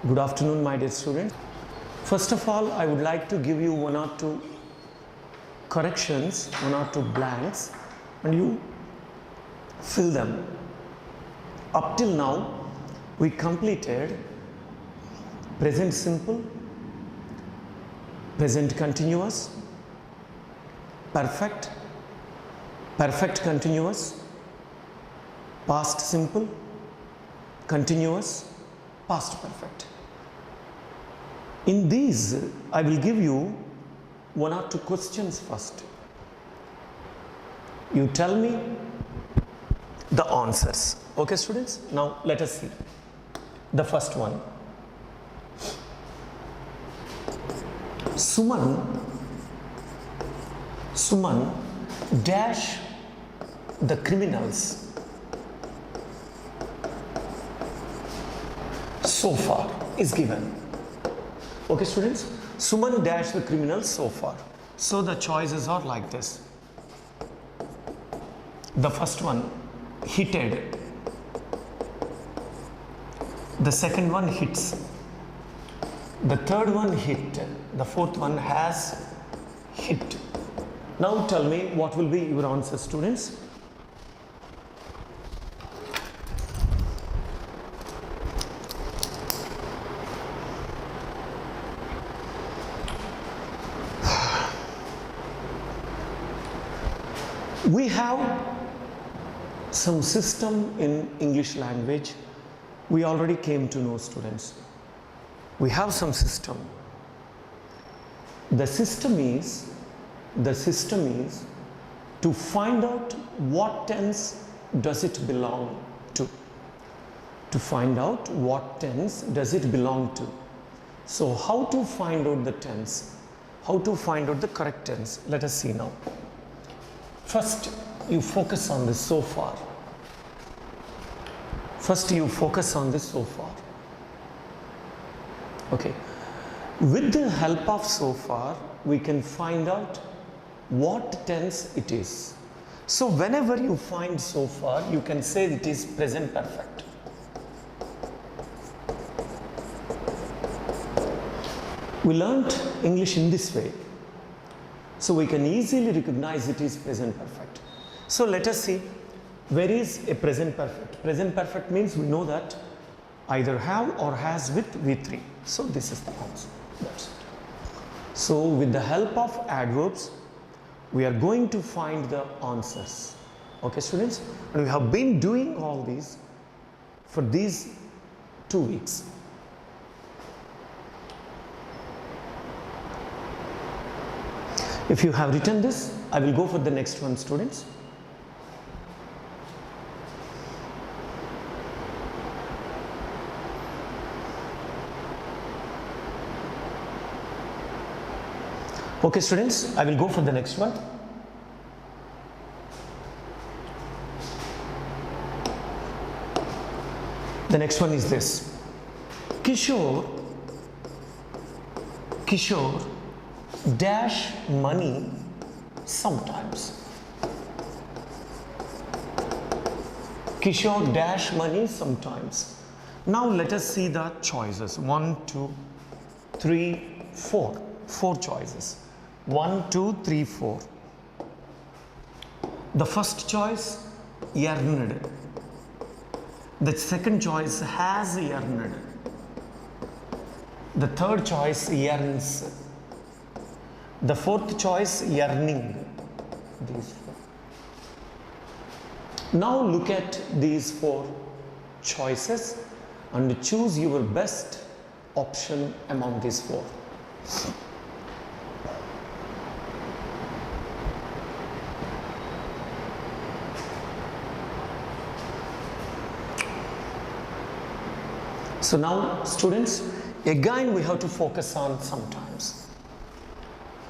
Good afternoon, my dear students. First of all, I would like to give you one or two corrections, one or two blanks, and you fill them. Up till now, we completed present simple, present continuous, perfect, perfect continuous, past simple, continuous, past perfect. In these, I will give you one or two questions first. You tell me the answers. Okay, students? Now, let us see. The first one. Suman dash the criminals so far is given. Okay, students? Suman dash the criminals so far. So the choices are like this. The first one, hitted. The second one, hits. The third one, hit. The fourth one, has hit. Now tell me what will be your answer, students? We have some system in English language. We already came to know, students. We have some system. The system is to find out what tense does it belong to. To find out what tense does it belong to. So how to find out the tense? How to find out the correct tense? Let us see now. First, you focus on this so far. First, you focus on this so far. Okay. With the help of so far, we can find out what tense it is. So, whenever you find so far, you can say it is present perfect. We learnt English in this way. So we can easily recognize it is present perfect. So let us see, where is a present perfect? Present perfect means we know that either have or has with V3. So this is the answer. That's it. So with the help of adverbs, we are going to find the answers. Okay, students? And we have been doing all these for these 2 weeks. If you have written this, I will go for the next one, students. Okay, students, I will go for the next one. The next one is this. Kishore dash money sometimes. Kishore dash money sometimes. Now let us see the choices. 1, 2, 3, 4. 4 choices. 1, 2, 3, 4. The first choice, earned. The second choice, has earned. The third choice, earns. The fourth choice, earning. These 4. Now look at these 4 choices and choose your best option among these 4. So now, students, again we have to focus on sometimes.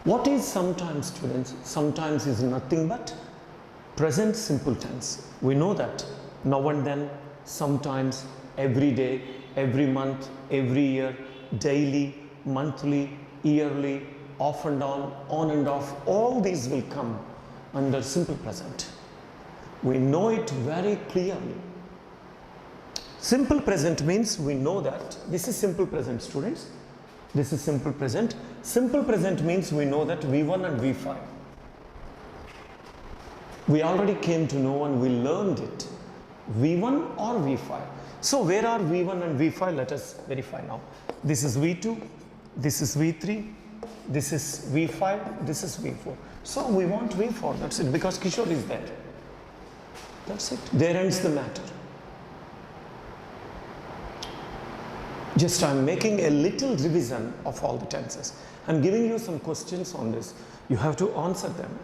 What is sometimes, students? Sometimes is nothing but present simple tense. We know that now and then, sometimes, every day, every month, every year, daily, monthly, yearly, off and on and off, all these will come under simple present. We know it very clearly. Simple present means we know that this is simple present, students. This is simple present. Simple present means we know that V1 and V5. We already came to know and we learned it. V1 or V5. So where are V1 and V5? Let us verify now. This is V2, this is V3, this is V5, this is V4. So we want V4, that's it, because Kishore is there. That's it. There ends the matter. Just I'm making a little revision of all the tenses. I'm giving you some questions on this. You have to answer them.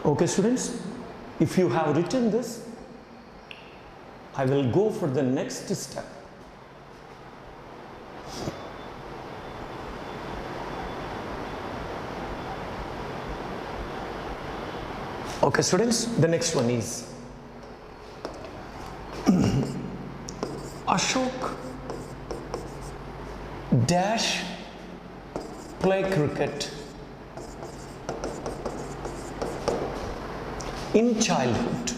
Okay, students? If you have written this, I will go for the next step. Okay, students, the next one is Ashok dash play cricket in childhood.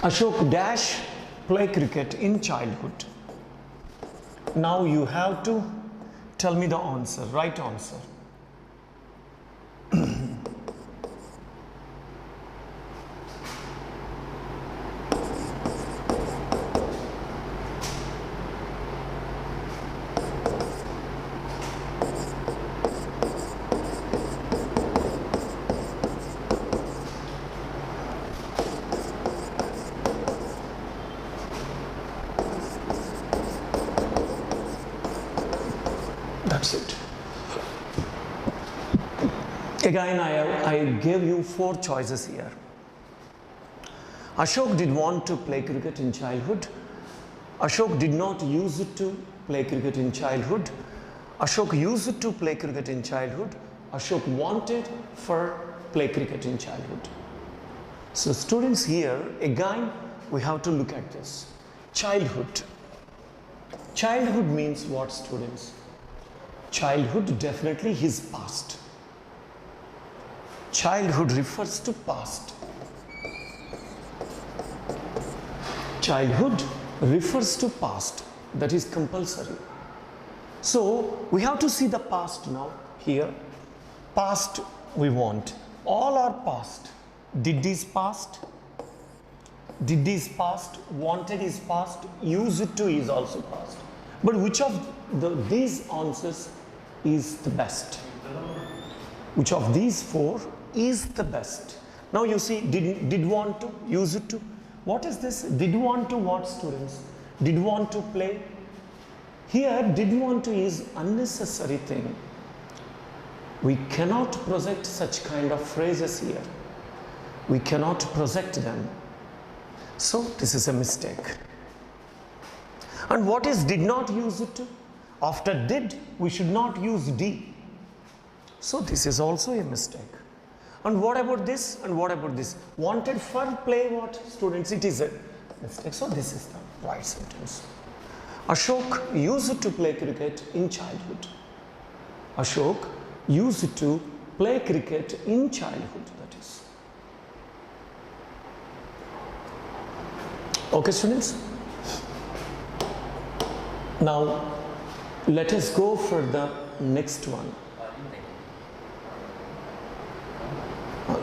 Ashok dash play cricket in childhood. Now you have to tell me the answer, right answer. That's it. Again, I gave you 4 choices here. Ashok did want to play cricket in childhood. Ashok did not use it to play cricket in childhood. Ashok used it to play cricket in childhood. Ashok wanted for play cricket in childhood. So students, here again we have to look at this. Childhood. Childhood means what, students? Childhood definitely his past. Childhood refers to past. Childhood refers to past. That is compulsory. So we have to see the past now here. Past we want. All are past. Did is past. Did is past. Wanted is past. Used to is also past. But which of these answers is the best? Which of these 4 is the best? Now you see, did want to, used to. What is this? Did want to what, students? Did want to play. Here, did want to is unnecessary thing. We cannot project such kind of phrases here. We cannot project them. So this is a mistake. And what is did not use it to? After did, we should not use D. So this is also a mistake. And what about this? And what about this? Wanted for play what, students? It is a mistake. So this is the right sentence. Ashok used to play cricket in childhood. Ashok used to play cricket in childhood. That is. Okay, students? Now, let us go for the next one.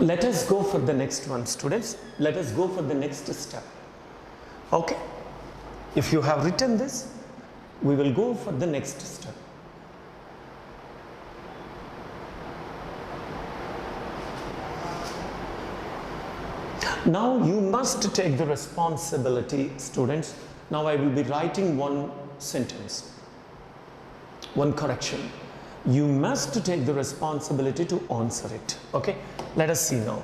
Let us go for the next one, students. Let us go for the next step. Okay? If you have written this, we will go for the next step. Now you must take the responsibility, students. Now I will be writing one sentence, one correction. You must take the responsibility to answer it. Okay, let us see now.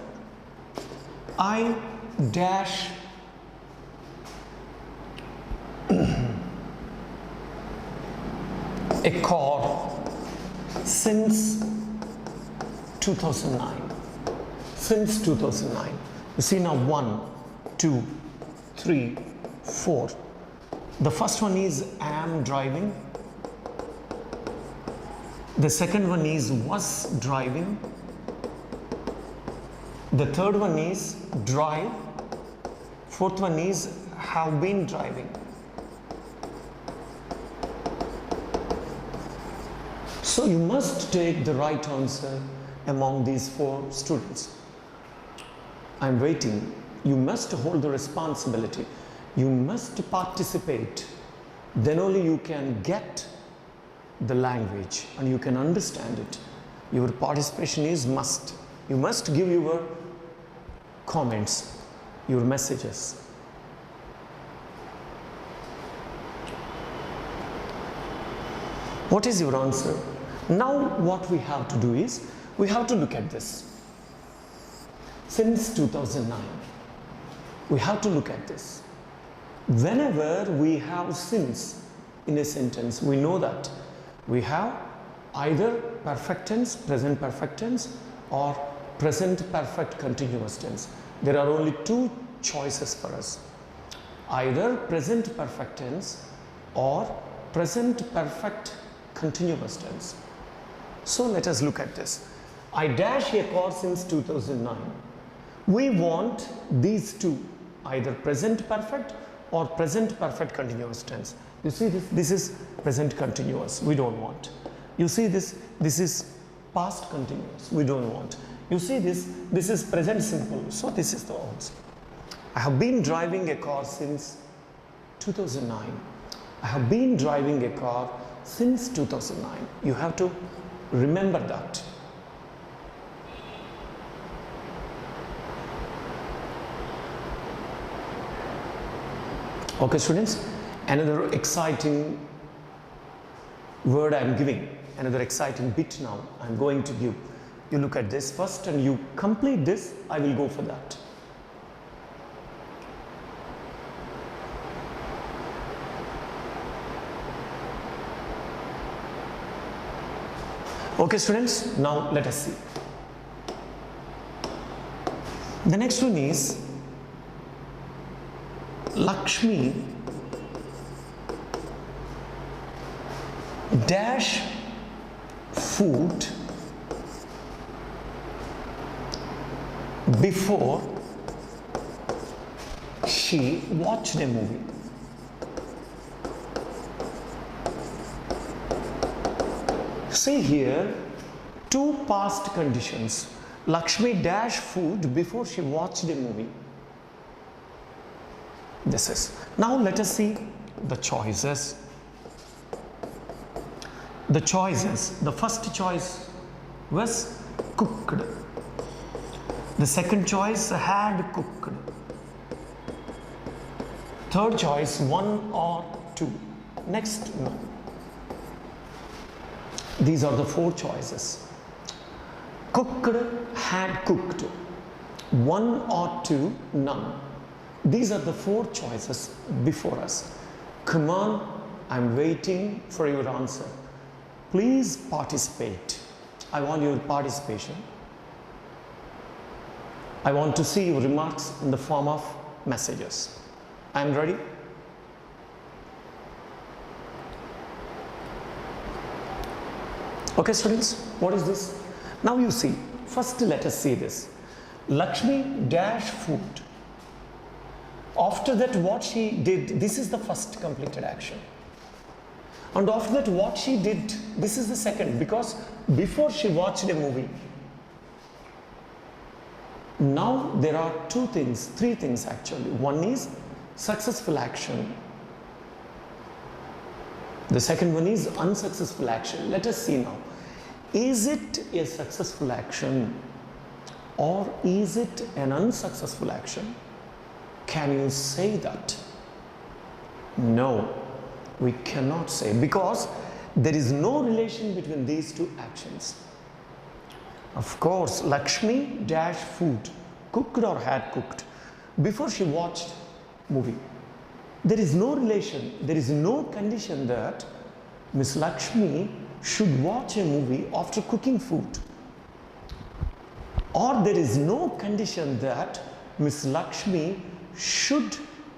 I dash a car since 2009. Since 2009. You see now 1, 2, 3, 4. The first one is am driving. The second one is was driving. The third one is drive. Fourth one is have been driving. So you must take the right answer among these four students. I'm waiting. You must hold the responsibility. You must participate. Then only you can get the language and you can understand it. Your participation is must. You must give your comments, your messages. What is your answer? Now what we have to do is, we have to look at this. Since 2009, we have to look at this. Whenever we have since in a sentence, we know that we have either perfect tense, present perfect tense, or present perfect continuous tense. There are only two choices for us. Either present perfect tense or present perfect continuous tense. So let us look at this. I dash a car since 2009. We want these two, either present perfect or present perfect continuous tense. You see this? This is present continuous. We don't want. You see this? This is past continuous. We don't want. You see this? This is present simple. So this is the answer. I have been driving a car since 2009. I have been driving a car since 2009. You have to remember that. Okay, students, another exciting word I am giving, another exciting bit now I am going to give. You look at this first and you complete this, I will go for that. Okay, students, now let us see. The next one is Lakshmi dash food before she watched a movie. See here, two past conditions. Lakshmi dash food before she watched a movie. This is. Now let us see the choices. The choices. The first choice was cooked. The second choice had cooked. Third choice, one or two. Next, no. These are the four choices. Cooked, had cooked. One or two, none. These are the four choices before us. Come on, I'm waiting for your answer. Please participate. I want your participation. I want to see your remarks in the form of messages. I'm ready. Okay, students, what is this? Now you see, first let us see this. Lakshmi dash food. After that, what she did, this is the first completed action. And after that, what she did, this is the second, because before she watched a movie. Now there are two things, three things actually. One is successful action. The second one is unsuccessful action. Let us see now. Is it a successful action or is it an unsuccessful action? Can you say that? No, we cannot say, because there is no relation between these two actions. Of course, Lakshmi dash food, cooked or had cooked, before she watched movie. There is no relation, there is no condition that Miss Lakshmi should watch a movie after cooking food. Or there is no condition that Miss Lakshmi should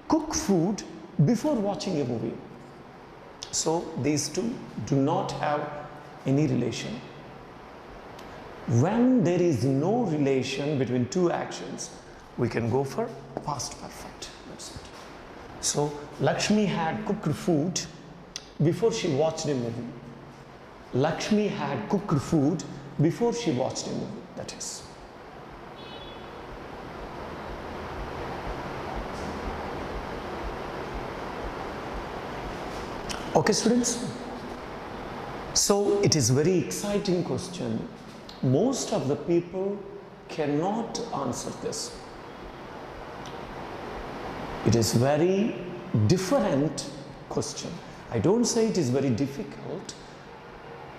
cook food before watching a movie. So these two do not have any relation. When there is no relation between two actions, we can go for past perfect. That's it. So Lakshmi had cooked food before she watched a movie. Lakshmi had cooked food before she watched a movie. That is. Okay, students? So it is very exciting question. Most of the people cannot answer this. It is very different question. I don't say it is very difficult,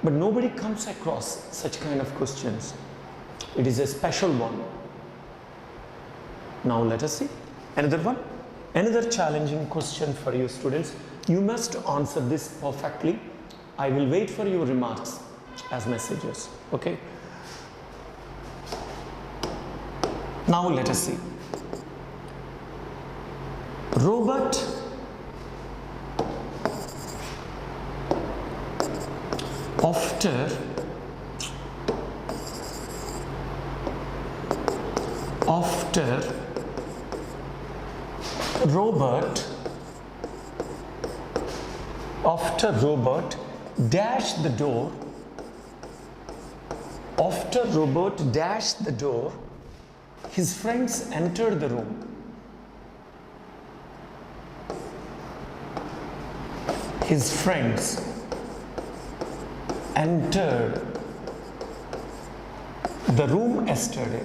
but nobody comes across such kind of questions. It is a special one. Now let us see another one. Another challenging question for you students. You must answer this perfectly. I will wait for your remarks as messages. Okay. Now let us see. Robert after Robert dashed the door, his friends entered the room. His friends entered the room yesterday.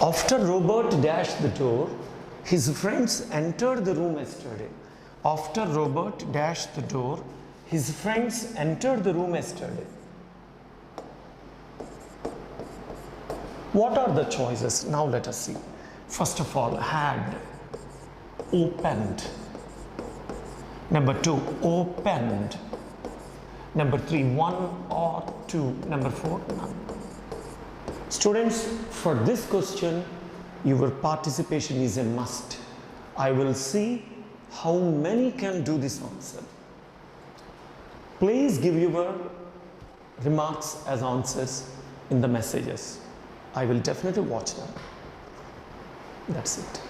After Robert dashed the door, his friends entered the room yesterday. After Robert dashed the door, his friends entered the room yesterday. What are the choices? Now let us see. First of all, had, opened. Number 2, opened. Number 3, 1 or 2. Number 4, none. Students, for this question, your participation is a must. I will see how many can do this answer. Please give your remarks as answers in the messages. I will definitely watch them. That's it.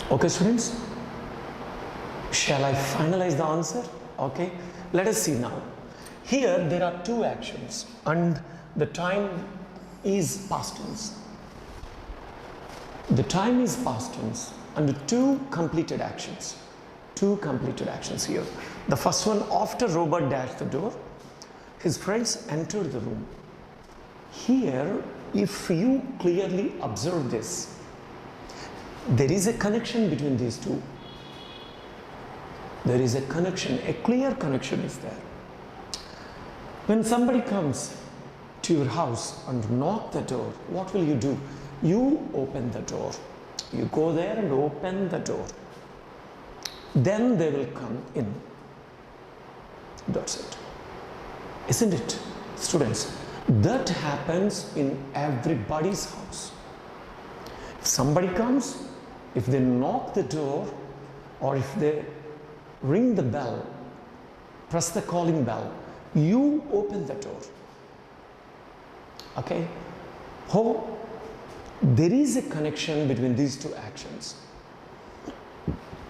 Okay, students, shall I finalize the answer? Okay, let us see now. Here there are two actions and the time is past tense. The time is past tense and two completed actions. Two completed actions here. The first one, after Robert dashed the door, his friends entered the room. Here, if you clearly observe this, there is a connection between these two. There is a connection, a clear connection is there. When somebody comes to your house and knock the door, what will you do? You open the door. You go there and open the door. Then they will come in. That's it. Isn't it, students? That happens in everybody's house. If somebody comes, if they knock the door or if they ring the bell, press the calling bell, you open the door. Okay? How? There is a connection between these two actions.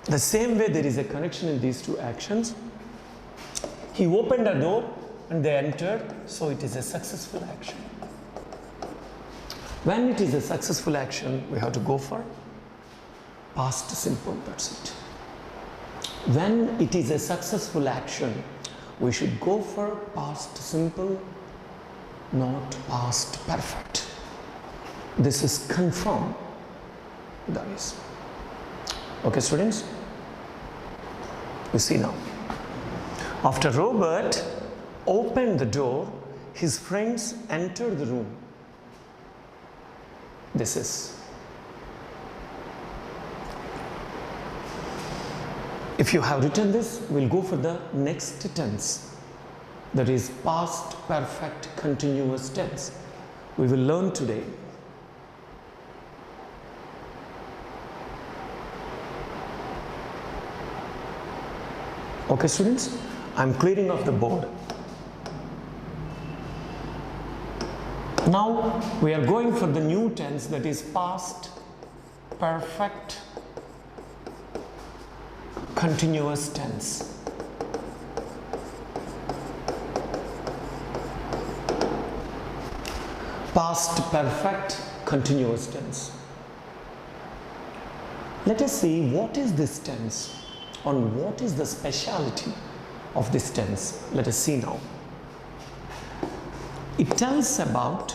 The same way there is a connection in these two actions. He opened a door and they entered, so it is a successful action. When it is a successful action, we have to go for past simple, that's it. When it is a successful action, we should go for past simple, not past perfect. This is confirmed. That is. Okay, students? You see now. After Robert opened the door, his friends entered the room. This is. If you have written this, we'll go for the next tense. that is past perfect continuous tense. We will learn today. Okay, students, I'm clearing off the board. Now we are going for the new tense, that is past perfect continuous tense. Past perfect continuous tense. Let us see what is this tense and what is the speciality of this tense. Let us see now. It tells about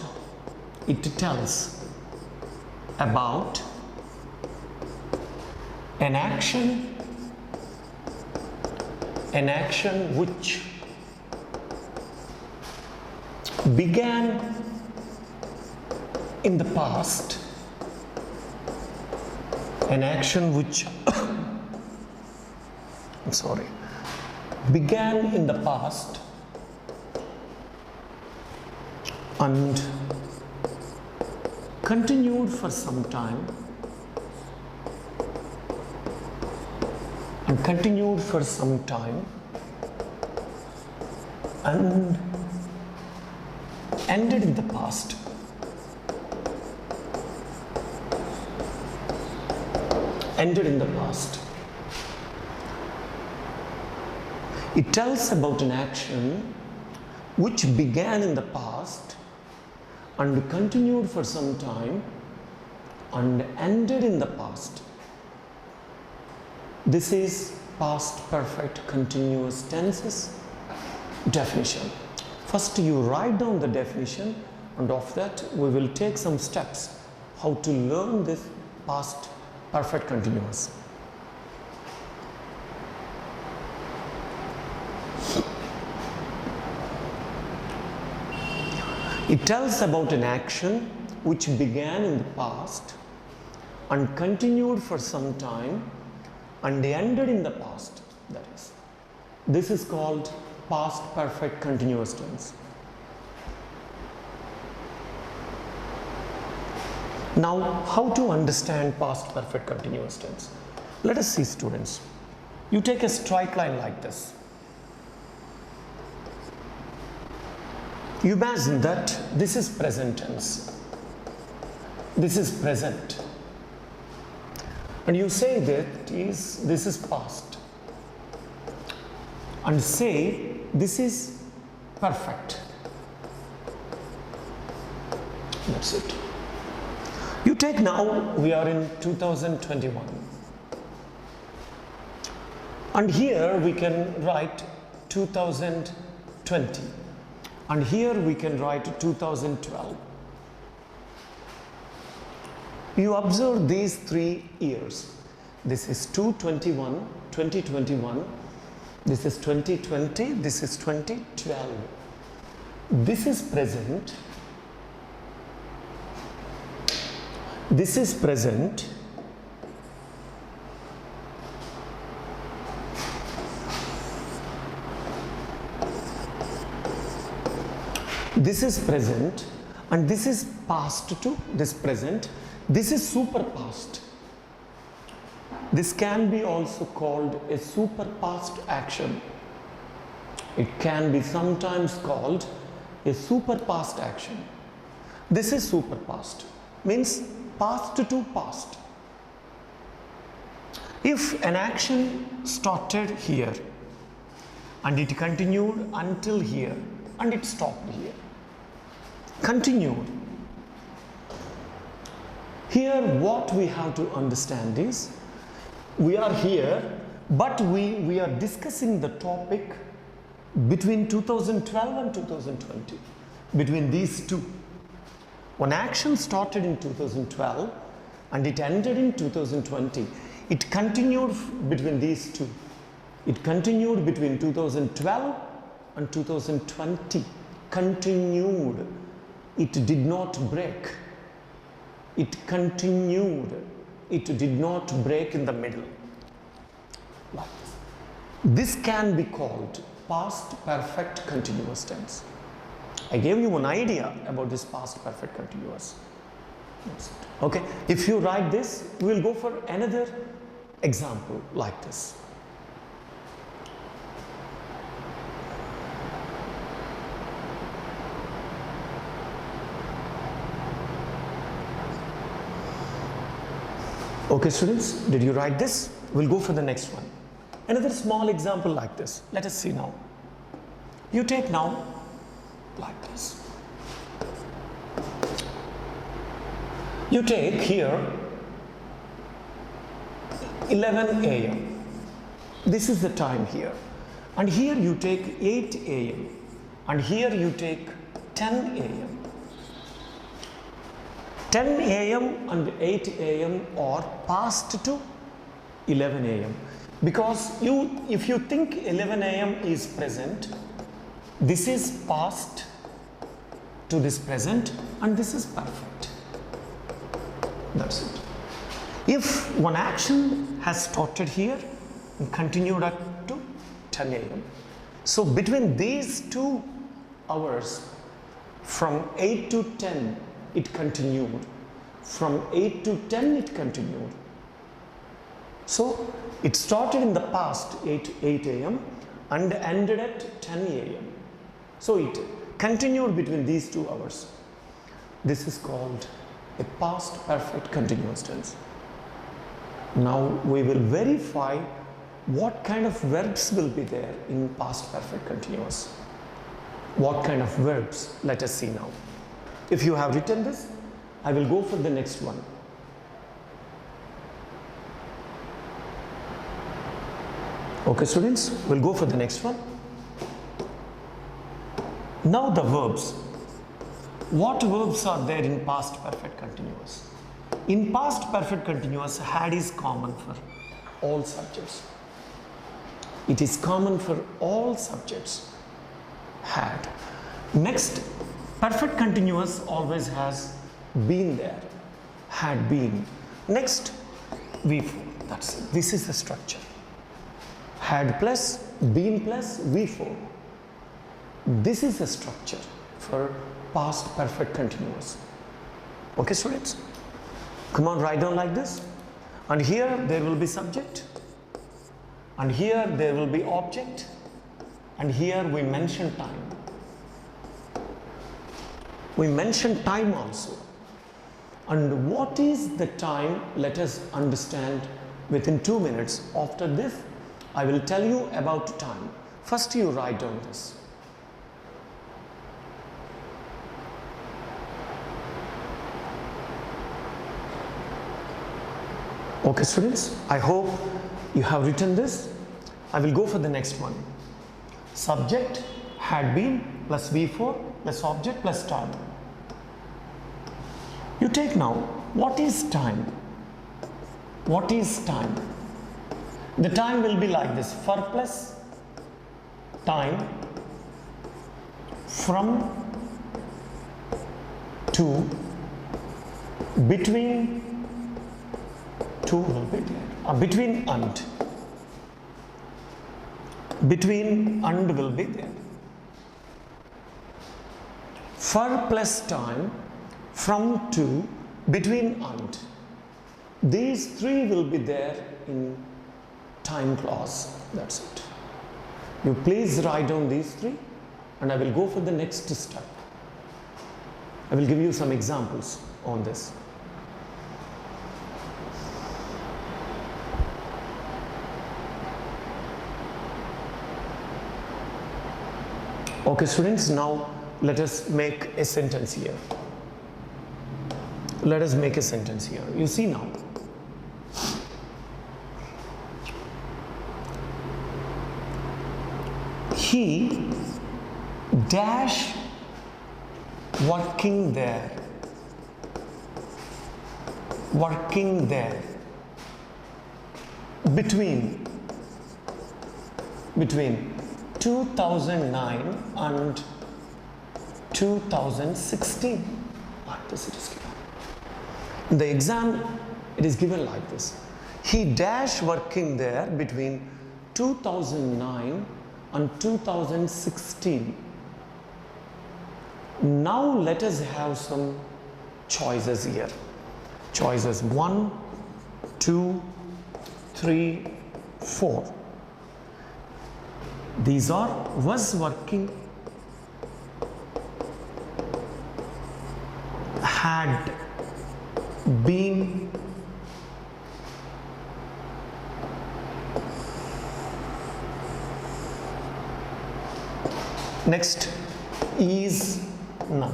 an action which began in the past, an action which began in the past and continued for some time and ended in the past. It tells about an action which began in the past and continued for some time and ended in the past. This is past perfect continuous tenses definition. First you write down the definition, and of that we will take some steps how to learn this past perfect continuous. It tells about an action which began in the past and continued for some time and ended in the past. This is called past perfect continuous tense. Now, how to understand past perfect continuous tense? Let us see, students. You take a straight line like this. You imagine that this is present tense. This is present. And you say that this is past. And say this is perfect. That's it. You take now, we are in 2021. And here we can write 2020. And here we can write 2012. You observe these 3 years. This is 2021, this is 2020, this is 2012. This is present. This is present. This is present, and this is past to this present. This is super past. This can be also called a super past action. It can be sometimes called a super past action. This is super past, means past to past. If an action started here and it continued until here and it stopped here, continued. Here what we have to understand is, we are here, but we are discussing the topic between 2012 and 2020, between these two. One action started in 2012 and it ended in 2020. It continued between these two. It continued between 2012 and 2020. Continued. It did not break. It continued. It did not break in the middle. Like this. This can be called past perfect continuous tense. I gave you an idea about this past perfect continuous. Okay, if you write this, we will go for another example like this. Okay students, did you write this? We'll go for the next one. Another small example like this. Let us see now. You take now like this. You take here 11 a.m. This is the time here. And here you take 8 a.m. And here you take 10 a.m. 10 a.m. and 8 a.m. are passed to 11 a.m. because if you think 11 a.m. is present, this is past to this present and this is perfect. That's it. If one action has started here and continued up to 10 a.m. So between these 2 hours, from 8 to 10, it continued. From 8 to 10, it continued. So it started in the past 8 a.m. and ended at 10 a.m. So it continued between these 2 hours. This is called a past perfect continuous tense. Now we will verify what kind of verbs will be there in past perfect continuous. What kind of verbs? Let us see now. If you have written this, I will go for the next one. Okay students, we'll go for the next one. Now the verbs. What verbs are there in past perfect continuous? In past perfect continuous, had is common for all subjects. It is common for all subjects. Had. Next, perfect continuous always has been there. Had been. Next, V4. That's it. This is the structure. Had plus, been plus, V4. This is the structure for past perfect continuous. Okay students? Come on, write down like this. And here there will be subject. And here there will be object. And here we mention time. We mention time also. And what is the time? Let us understand within 2 minutes. After this, I will tell you about time. First you write down this. Okay students, I hope you have written this. I will go for the next one. Subject, had been, plus V4, plus object, plus time. You take now, what is time? What is time? The time will be like this, for plus time from to between two will be there. Between and will be there. For plus time, from to, between and. These 3 will be there in time clause. That's it. You please write down these 3 and I will go for the next step. I will give you some examples on this. Okay students, now let us make a sentence here. Let us make a sentence here. You see now. He dash working there. Working there. Between 2009 and 2016. Like this it is given. In the exam, it is given like this. He dash working there between 2009 and 2016. Now let us have some choices here. Choices 1, 2, 3, 4. These are was working, had been, next is, none.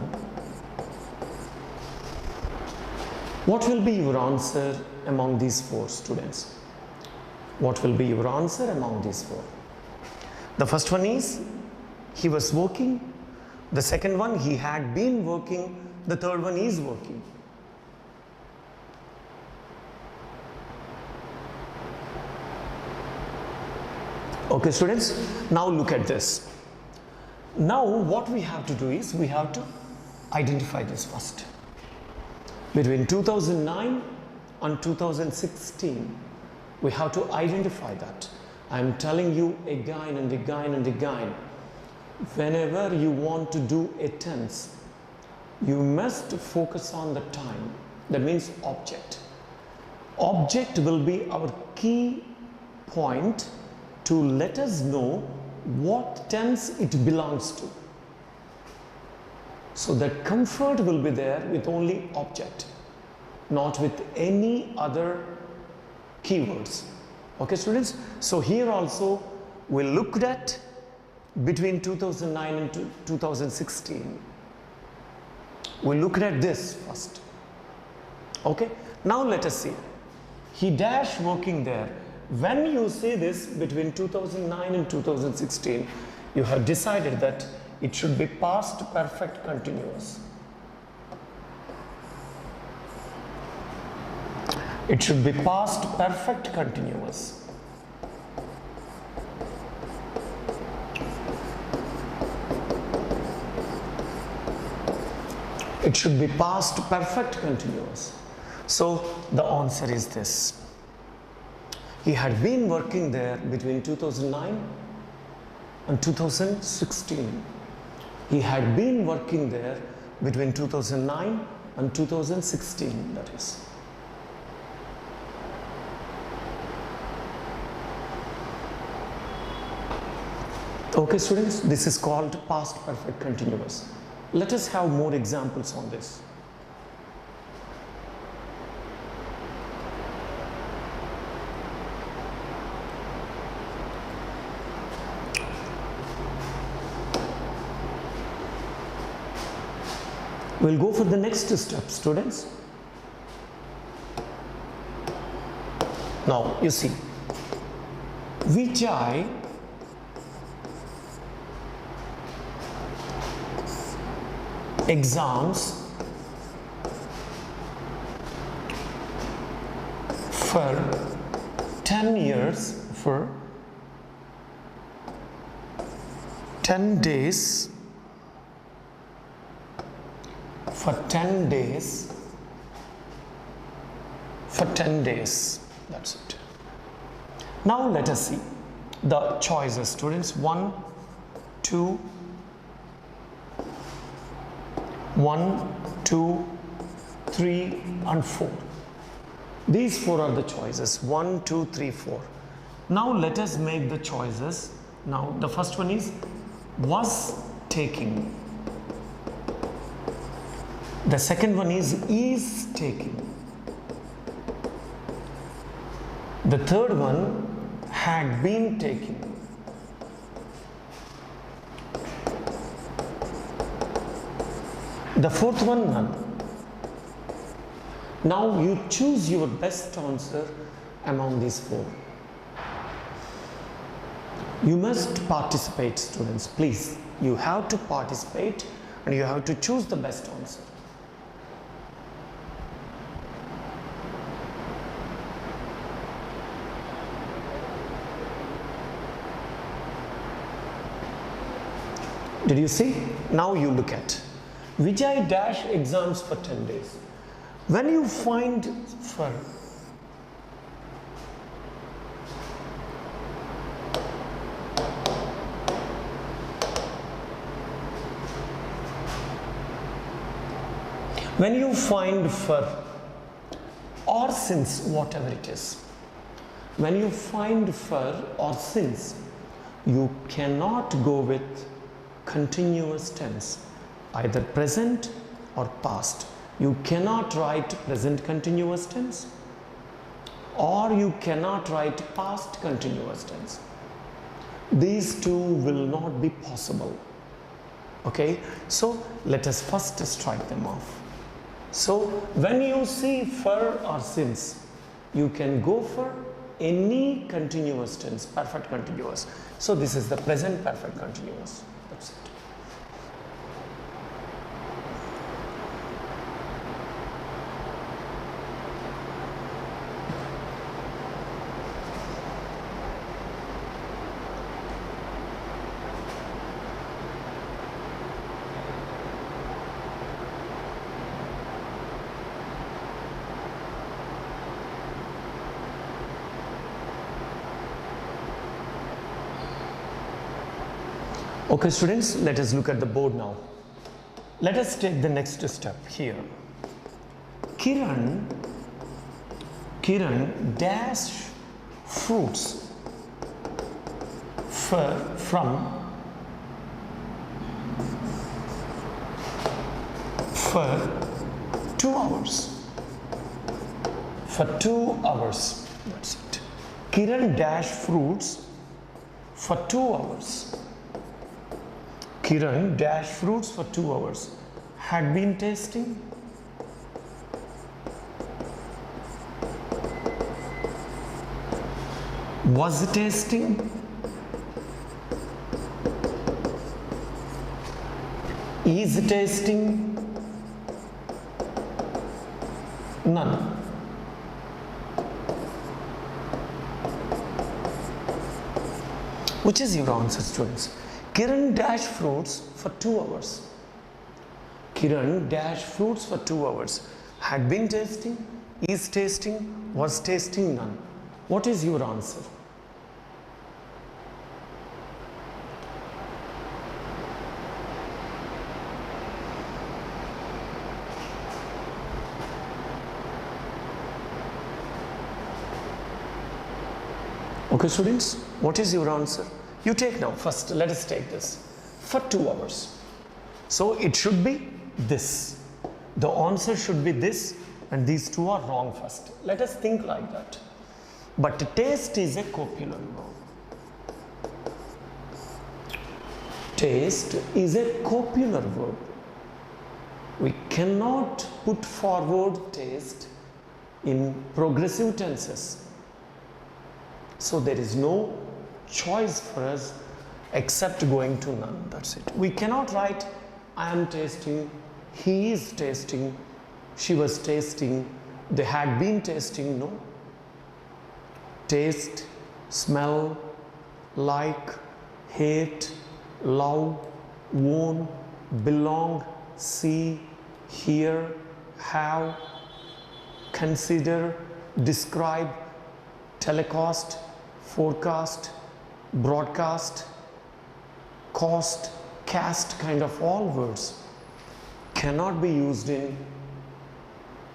What will be your answer among these four, students? What will be your answer among these four? The first one is he was working. The second one, he had been working. The third one is working. Okay, students, now look at this. Now what we have to do is we have to identify this first. Between 2009 and 2016, we have to identify that. I am telling you again and again and again, whenever you want to do a tense, you must focus on the time. That means object. Object will be our key point to let us know what tense it belongs to. So that comfort will be there with only object, not with any other keywords. Okay, students? So here also we looked at between 2009 and 2016. We looked at this first. Okay, now let us see. He dash working there. When you say this between 2009 and 2016, you have decided that it should be past perfect continuous. It should be past perfect continuous. It should be past perfect continuous. So the answer is this. He had been working there between 2009 and 2016. He had been working there between 2009 and 2016, that is. Okay, students, this is called past perfect continuous. Let us have more examples on this. We'll go for the next step, students. Now, you see, Vijay exams for 10 years, for 10 days, for 10 days, for 10 days. That's it. Now let us see the choices, students. 1, 2, 3, and 4. These four are the choices. 1, 2, 3, 4. Now let us make the choices. Now the first one is was taking. The second one is taking. The third one had been taking. The fourth one, none. Now you choose your best answer among these four. You must participate, students, please. You have to participate and you have to choose the best answer. Did you see? Now you look at Vijay dash exams for 10 days. When you find for When you find for or since, whatever it is, when you find for or since, you cannot go with continuous tense, either present or past. You cannot write present continuous tense, or you cannot write past continuous tense. These two will not be possible. Okay, so let us first strike them off. So when you see for or since, you can go for any continuous tense, perfect continuous. So this is the present perfect continuous. That's it. Okay students, let us look at the board now. Let us take the next step here. Kiran dash fruits for 2 hours. For 2 hours. That's it. Kiran dash fruits for 2 hours. Kiran dash fruits for 2 hours. Had been tasting. Was tasting. Is tasting. None. Which is your answer, students? Kiran dash fruits for 2 hours. Kiran dash fruits for 2 hours. Had been tasting, is tasting, was tasting, none. What is your answer? Okay students, what is your answer? You take now, first let us take this. For 2 hours. So it should be this. The answer should be this, and these two are wrong first. Let us think like that. But taste is a copular verb. Taste is a copular verb. We cannot put forward taste in progressive tenses. So there is no choice for us except going to none. That's it. We cannot write I am tasting, he is tasting, she was tasting, they had been tasting. No. Taste, smell, like, hate, love, own, belong, see, hear, have, consider, describe, telecast, forecast, broadcast, cost, cast, kind of all words cannot be used in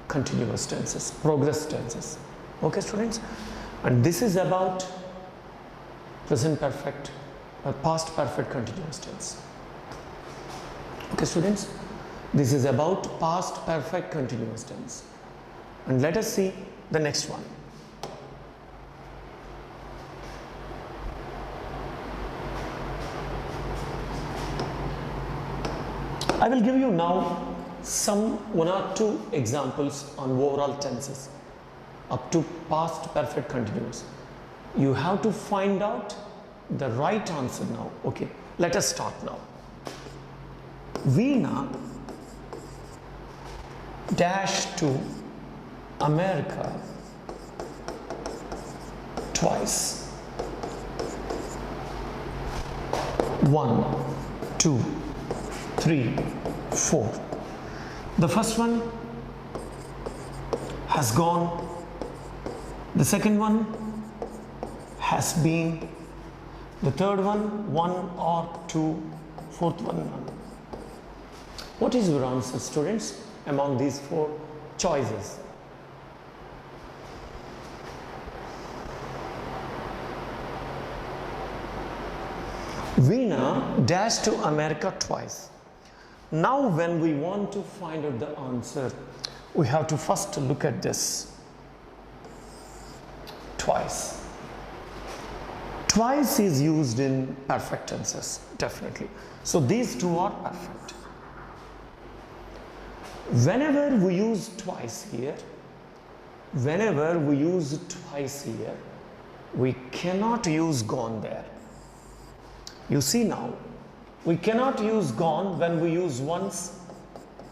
continuous tenses, progress tenses. Okay students? And this is about present perfect or past perfect continuous tense. Okay students? This is about past perfect continuous tense. And let us see the next one. I will give you now one or two examples on overall tenses up to past perfect continuous. You have to find out the right answer now. Okay, let us start now. Veena dash to America twice. 1, 2, 3, 4. The first one has gone. The second one has been. The third one, 1 or 2. Fourth one, none. What is your answer, students? among these four choices? Veena dashed to America twice. Now when we want to find out the answer, we have to first look at this. Twice. Twice is used in perfect tenses, definitely. So these two are perfect. Whenever we use twice here, we cannot use gone there. You see now, we cannot use gone when we use once,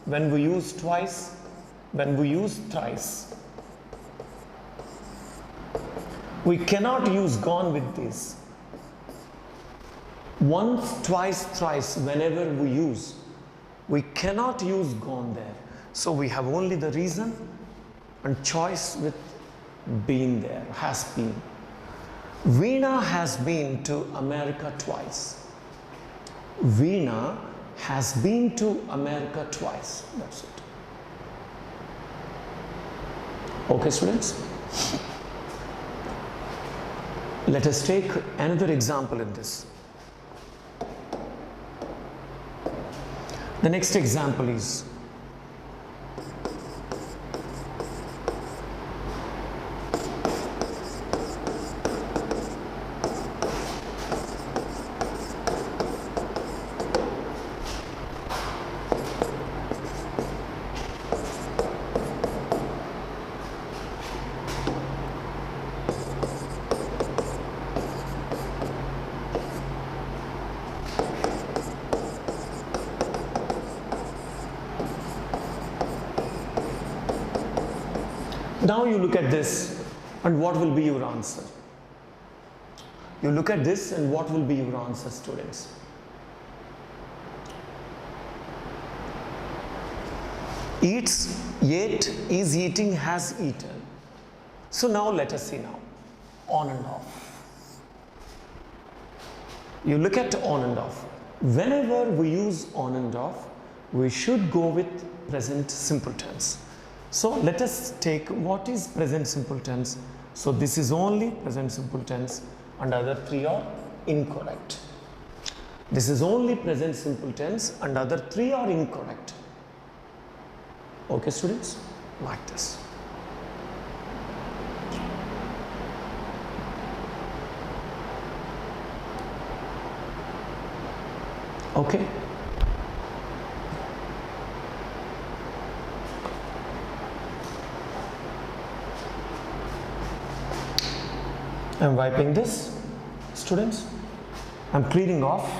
when we use twice, when we use thrice. We cannot use gone with this. Once, twice, thrice, whenever we use, we cannot use gone there. So we have only the reason and choice with been there, has been. Veena has been to America twice. Veena has been to America twice. That's it. Okay, students? Let us take another example in this. The next example is now you look at this and what will be your answer? You look at this and what will be your answer, students? Eats, ate, is eating, has eaten. So now let us see now. On and off. You look at on and off. Whenever we use on and off, we should go with present simple tense. So let us take what is present simple tense. So this is only present simple tense and other three are incorrect. This is only present simple tense and other three are incorrect. Okay, students? Like this. Okay. I'm wiping this, students. I'm cleaning off.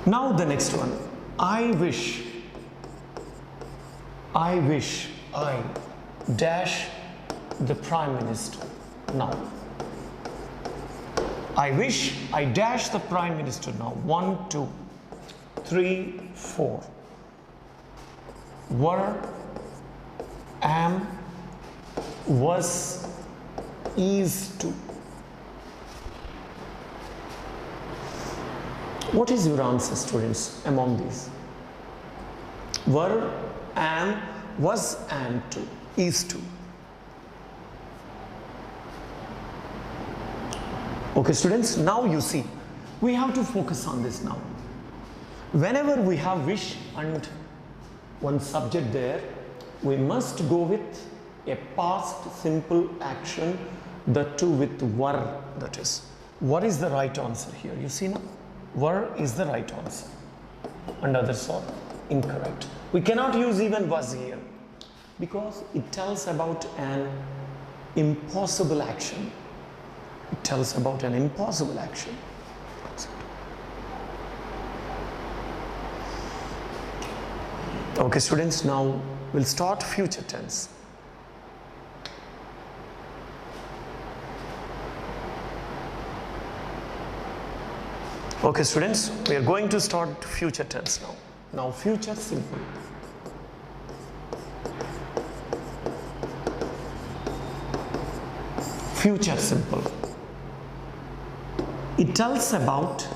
Now the next one. I wish I dash the Prime Minister. Now. I wish I dash the Prime Minister now. 1, 2, 3, 4. Were, am, was, is to. What is your answer, students, among these? Were, am, was, am to, is to. Okay, students, now you see, we have to focus on this now. Whenever we have wish and one subject there, we must go with a past simple action, the two with were, that is. What is the right answer here? You see now? Were is the right answer and others are incorrect. We cannot use even was here because it tells about an impossible action. It tells about an impossible action. Okay, students, now we'll start future tense. Okay, students, we are going to start future tense now. Now, future simple. Future simple. It tells about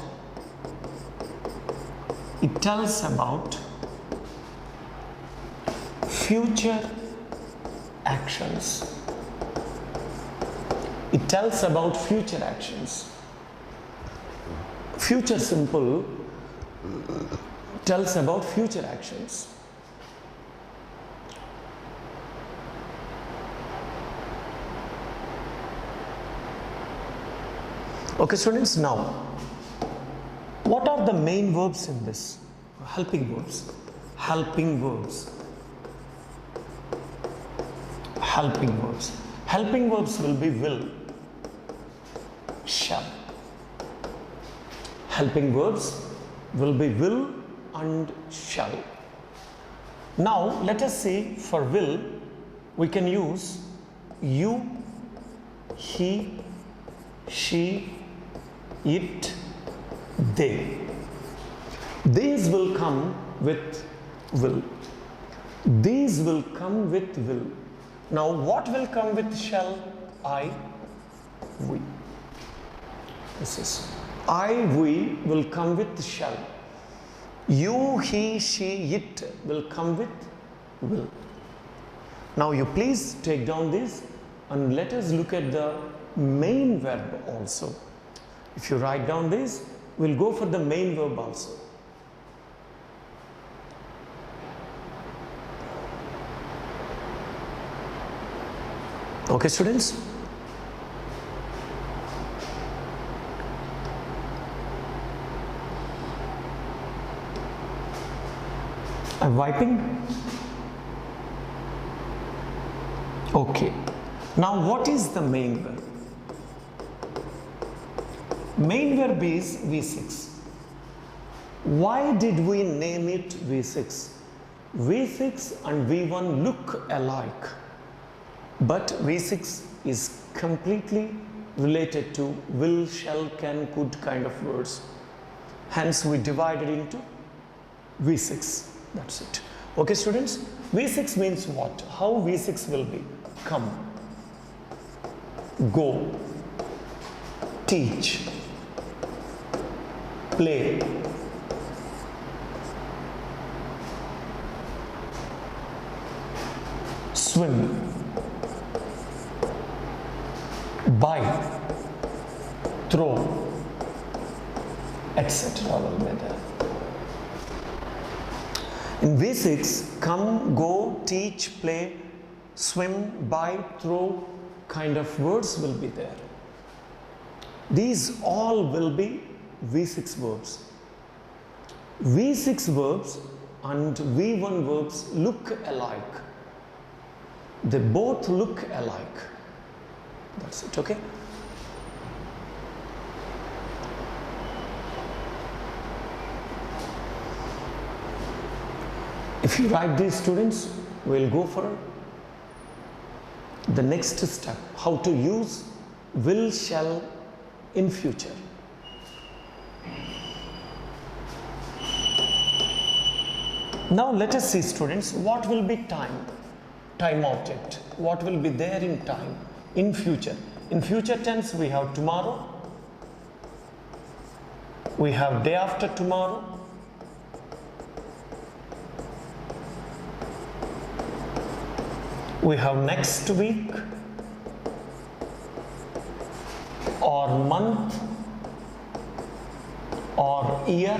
future actions. It tells about future actions. Future simple tells about future actions. Okay students, now what are the main verbs in this? Helping verbs. Helping verbs. Helping verbs. Helping verbs will be will, shall. Helping verbs will be will and shall. Now let us see, for will we can use you, he, she, it, they. These will come with will. These will come with will. Now what will come with shall? I, we. This is I, we will come with shall. You, he, she, it will come with will. Now you please take down this and let us look at the main verb also. If you write down this, we'll go for the main verb also. Okay students? I'm wiping. Okay. Now what is the main verb? Main verb is V6. Why did we name it V6? V6 and V1 look alike, but V6 is completely related to will, shall, can, could kind of words. Hence we divided into V6. That's it. Okay students, V6 means what? How V6 will be? Come, go, teach, play, swim, buy, throw, etc. will be there. In V6, come, go, teach, play, swim, buy, throw kind of words will be there. These all will be V6 verbs. V6 verbs and V1 verbs look alike. They both look alike. That's it, okay? If you write these students, we'll go for the next step, how to use will, shall in future. Now let us see students, what will be time? Time object. What will be there in time? In future. In future tense we have tomorrow, we have day after tomorrow, we have next week, or month, or year,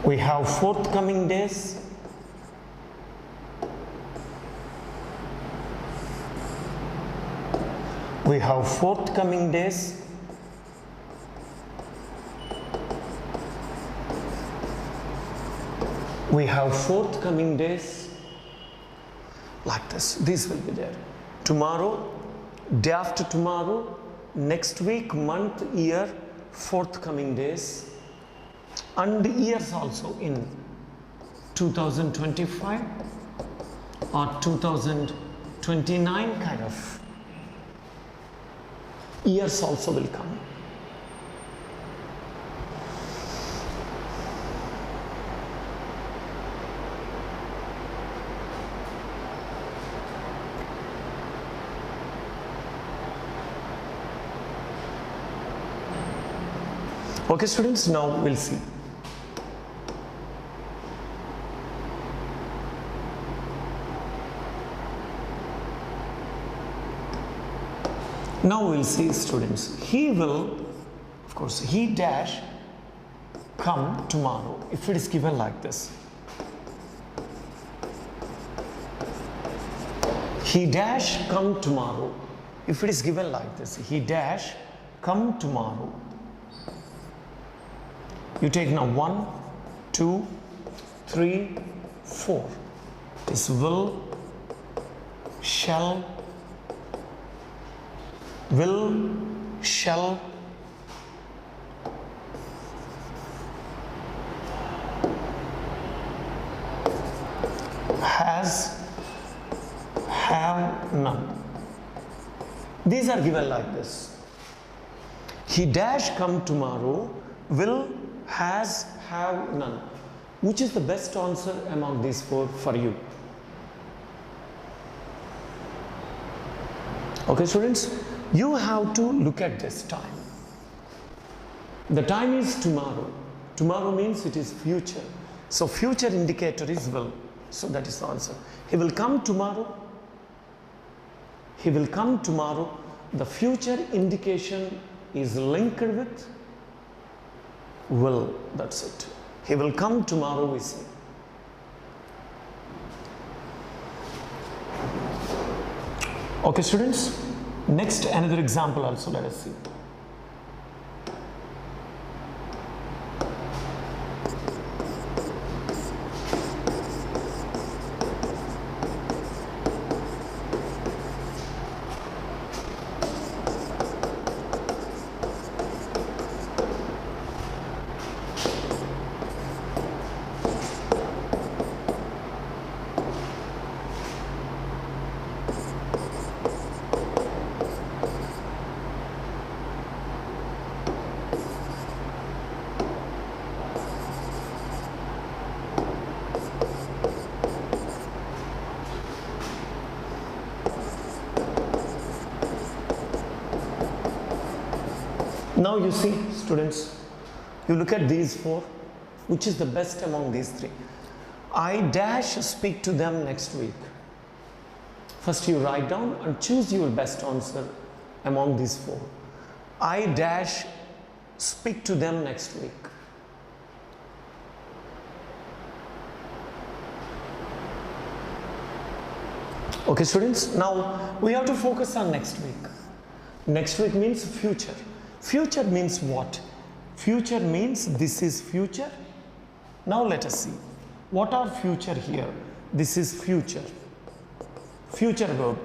we have forthcoming days, we have forthcoming days, we have forthcoming days, like this. These will be there. Tomorrow, day after tomorrow, next week, month, year, forthcoming days, and years also in 2025 or 2029 kind of years also will come. Okay students, now we'll see. Now we'll see, students, he will, of course, he dash come tomorrow, if it is given like this. He dash come tomorrow, if it is given like this. He dash come tomorrow. You take now 1, 2, 3, 4. This will, shall, has, have, none. These are given like this. He dash come tomorrow, will, has, have, none. Which is the best answer among these four for you? Okay, students, you have to look at this time. The time is tomorrow. Tomorrow means it is future. So future indicator is will. So that is the answer. He will come tomorrow. He will come tomorrow. The future indication is linked with will. That's it. He will come tomorrow, we say. Okay, students. Next, another example also, let us see. Now you see, students, you look at these four, which is the best among these three? I dash speak to them next week. First you write down and choose your best answer among these four. I dash speak to them next week. Okay, students, now we have to focus on next week. Next week means future. Future means what? Future means this is future. Now let us see. What are future here? This is future. Future verb.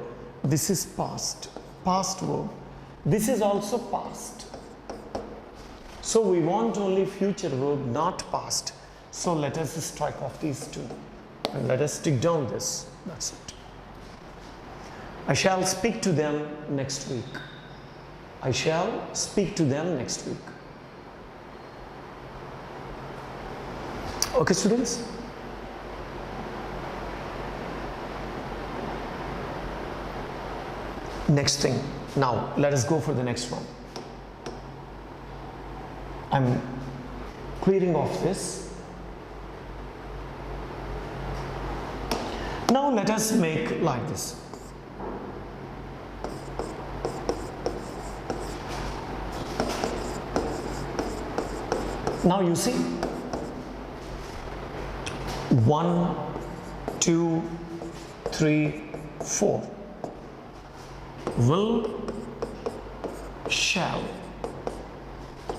This is past. Past verb. This is also past. So we want only future verb, not past. So let us strike off these two. And let us stick down this. That's it. I shall speak to them next week. I shall speak to them next week. Okay, students? Next thing. Now, let us go for the next one. I'm clearing off this. Now, let us make like this. Now you see, 1, 2, 3, 4. Will, shall.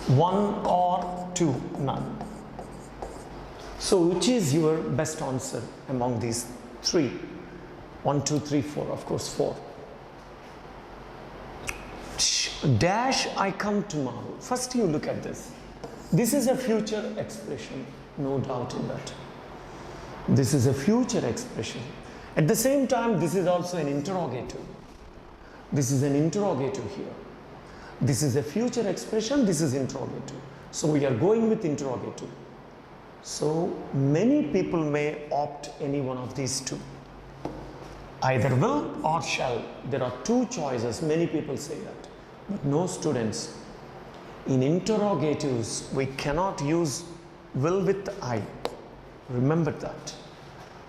1 or 2, none. So which is your best answer among these three? 1, 2, 3, 4, of course 4. Dash, I come tomorrow. First you look at this. This is a future expression, no doubt in that. This is a future expression. At the same time, this is also an interrogative. This is an interrogative here. This is a future expression, this is interrogative. So we are going with interrogative. So many people may opt any one of these two. Either will or shall. There are two choices, many people say that. But no, students. In interrogatives, we cannot use will with I. Remember that.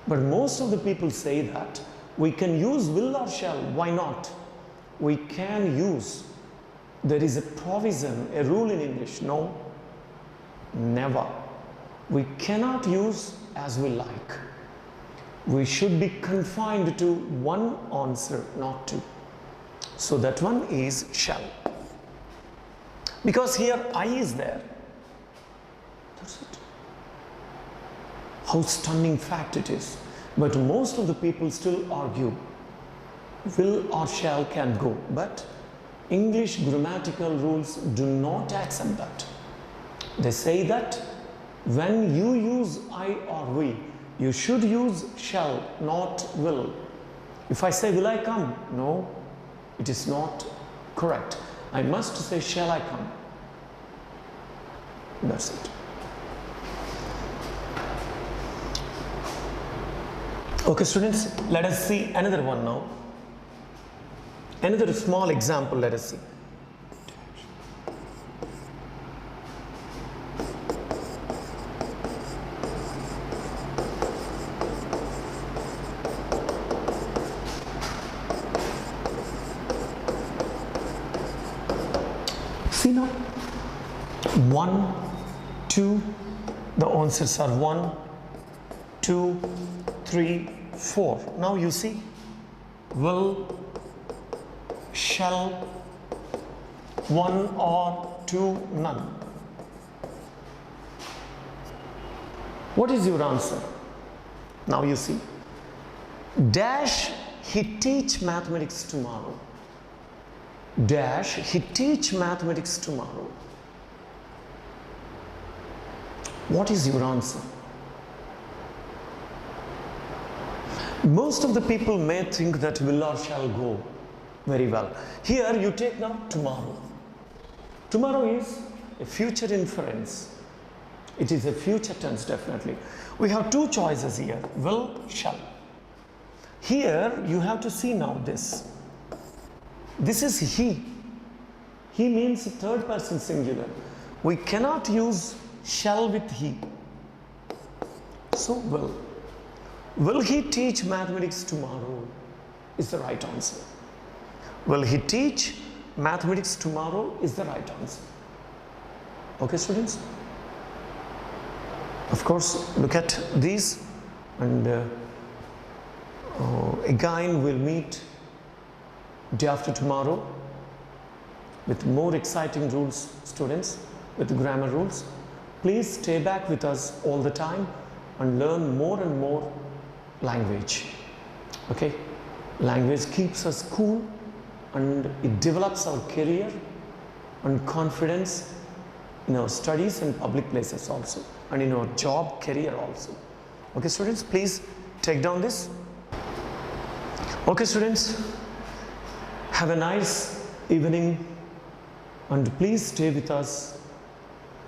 But most of the people say that we can use will or shall. Why not? we can use, there is a provision, a rule in English. No, never. We cannot use as we like. We should be confined to one answer, not two. So that one is shall. Because here I is there. That's it. How stunning fact it is. But most of the people still argue will or shall can go. But English grammatical rules do not accept that. They say that when you use I or we, you should use shall, not will. If I say will I come? No, it is not correct. I must say shall I come. That's it. Okay students, let us see another one now. Another small example, let us see. See now, 1, 2, the answers are 1, 2, 3, 4. Now you see, will, shall, 1 or 2, none. What is your answer? Now you see, dash, he teach mathematics tomorrow. Dash, he teach mathematics tomorrow. What is your answer? Most of the people may think that will or shall go very well. Here you take now tomorrow. Tomorrow is a future inference. It is a future tense definitely. We have two choices here, will, shall. Here you have to see now this. This is he. He means third person singular. We cannot use shall with he. So will. Will he teach mathematics tomorrow is the right answer. Will he teach mathematics tomorrow is the right answer. Okay students? Of course, look at these and again we'll meet day after tomorrow with more exciting rules, students, with grammar rules. Please stay back with us all the time and learn more and more language. Okay? Language keeps us cool and it develops our career and confidence in our studies and public places also, and in our job career also. Okay students, please take down this. Okay students, have a nice evening and please stay with us,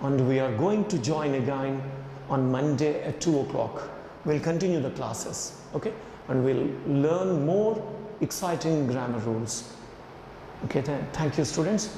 and we are going to join again on Monday at 2 o'clock. We'll continue the classes, okay, and we'll learn more exciting grammar rules. Okay, thank you students.